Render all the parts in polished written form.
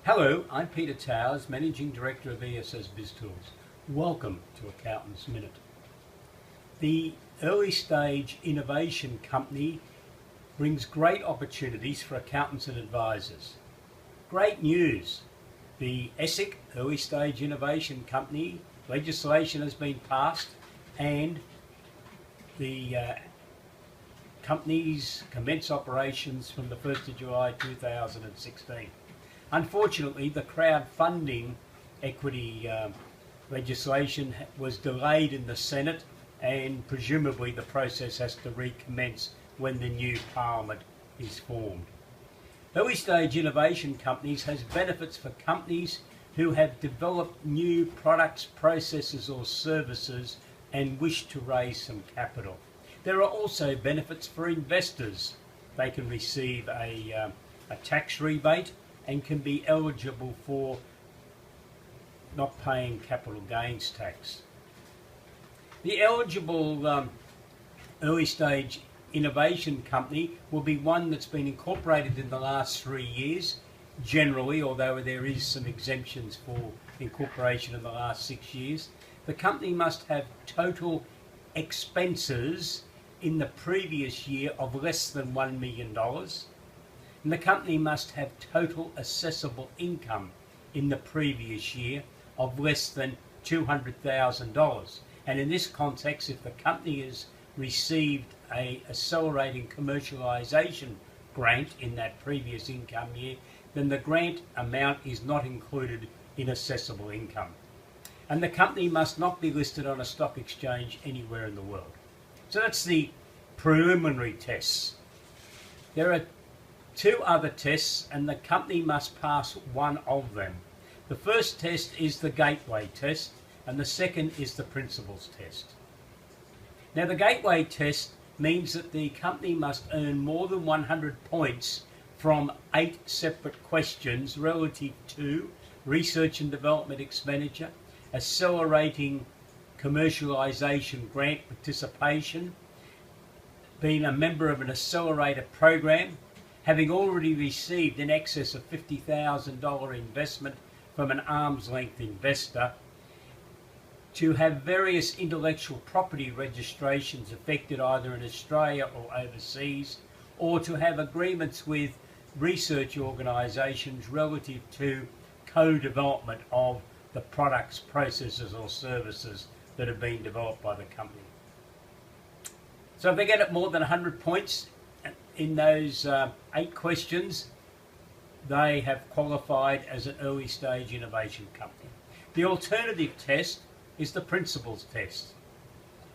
Hello, I'm Peter Towers, Managing Director of ESIC BIZTOOLS. Welcome to Accountants Minute. The Early Stage Innovation Company brings great opportunities for accountants and advisors. Great news! The ESIC, Early Stage Innovation Company, legislation has been passed and the companies commence operations from the 1st of July 2016. Unfortunately, the crowdfunding equity legislation was delayed in the Senate, and presumably the process has to recommence when the new Parliament is formed. Early stage innovation companies has benefits for companies who have developed new products, processes or services and wish to raise some capital. There are also benefits for investors. They can receive a tax rebate and can be eligible for not paying capital gains tax. The eligible early stage innovation company will be one that's been incorporated in the last 3 years, generally, although there is some exemptions for incorporation in the last 6 years. The company must have total expenses in the previous year of less than $1 million. And the company must have total assessable income in the previous year of less than $200,000. And in this context, if the company has received an Accelerating Commercialisation grant in that previous income year, then the grant amount is not included in assessable income. And the company must not be listed on a stock exchange anywhere in the world. So that's the preliminary tests. There are 2 other tests, and the company must pass one of them. The first test is the gateway test, and the second is the principles test. Now, the gateway test means that the company must earn more than 100 points from 8 separate questions relative to research and development expenditure, accelerating commercialisation grant participation, being a member of an accelerator program, having already received in excess of $50,000 investment from an arm's length investor, to have various intellectual property registrations effected either in Australia or overseas, or to have agreements with research organisations relative to co-development of the products, processes or services that have been developed by the company. So if they get more than 100 points in those 8 questions, they have qualified as an early stage innovation company. The alternative test is the principles test.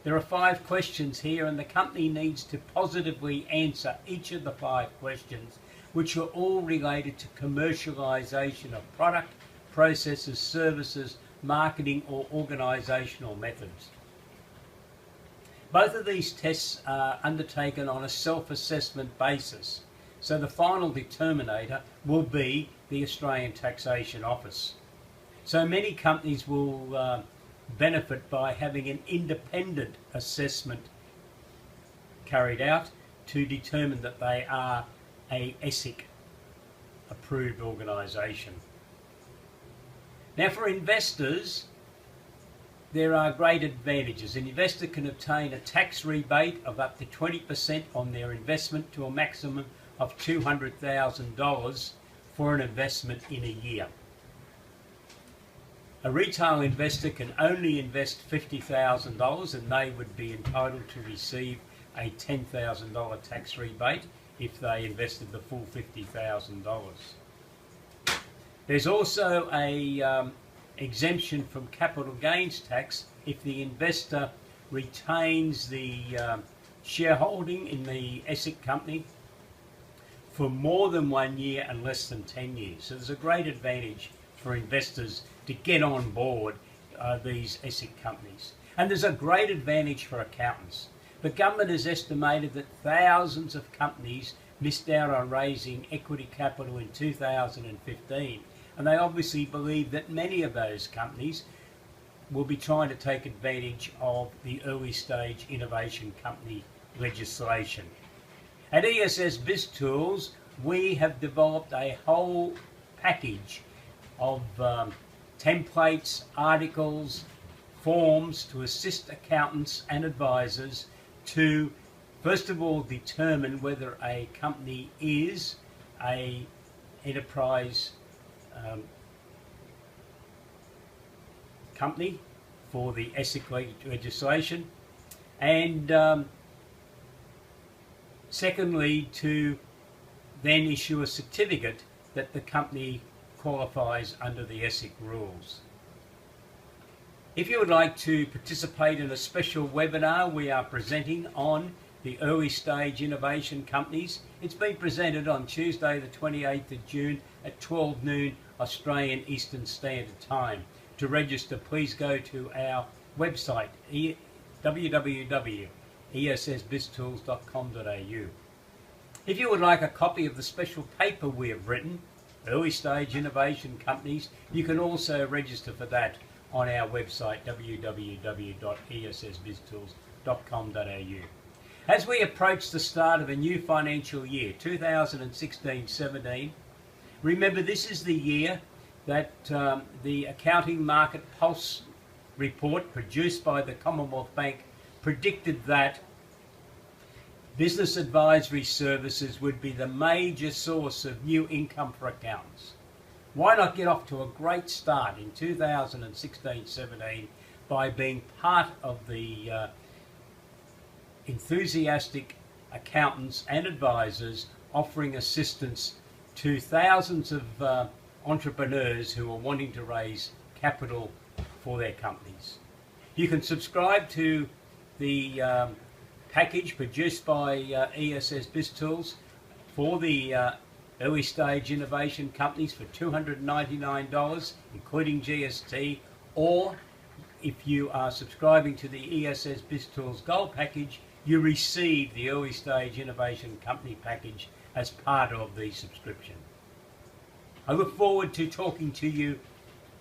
There are 5 questions here, and the company needs to positively answer each of the 5 questions, which are all related to commercialisation of product, processes, services, marketing or organisational methods. Both of these tests are undertaken on a self-assessment basis, so the final determinator will be the Australian Taxation Office. So many companies will benefit by having an independent assessment carried out to determine that they are a ESIC approved organisation. Now, for investors, there are great advantages. An investor can obtain a tax rebate of up to 20% on their investment to a maximum of $200,000 for an investment in a year. A retail investor can only invest $50,000 and they would be entitled to receive a $10,000 tax rebate if they invested the full $50,000. There's also a exemption from capital gains tax if the investor retains the shareholding in the ESIC company for more than 1 year and less than 10 years. So there's a great advantage for investors to get on board these ESIC companies. And there's a great advantage for accountants. The government has estimated that thousands of companies missed out on raising equity capital in 2015. And they obviously believe that many of those companies will be trying to take advantage of the early stage innovation company legislation. At ESIC BIZTOOLS, we have developed a whole package of templates, articles, forms to assist accountants and advisors to, first of all, determine whether a company is a enterprise company for the ESIC legislation, and secondly, to then issue a certificate that the company qualifies under the ESIC rules. If you would like to participate in a special webinar we are presenting on the early stage innovation companies, it's been presented on Tuesday the 28th of June at 12 noon Australian Eastern Standard Time. To register, please go to our website www.essbiztools.com.au. If you would like a copy of the special paper we have written, Early Stage Innovation Companies, you can also register for that on our website www.essbiztools.com.au. As we approach the start of a new financial year, 2016-17, remember this is the year that the Accounting Market Pulse report produced by the Commonwealth Bank predicted that business advisory services would be the major source of new income for accountants. Why not get off to a great start in 2016-17 by being part of the enthusiastic accountants and advisors offering assistance to thousands of entrepreneurs who are wanting to raise capital for their companies. You can subscribe to the package produced by BIZTOOLS for the early stage innovation companies for $299, including GST, or if you are subscribing to the BIZTOOLS Gold package, you receive the early stage innovation company package as part of the subscription. I look forward to talking to you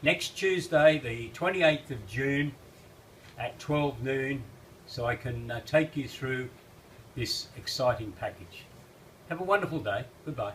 next Tuesday, the 28th of June at 12 noon, so I can take you through this exciting package. Have a wonderful day. Goodbye.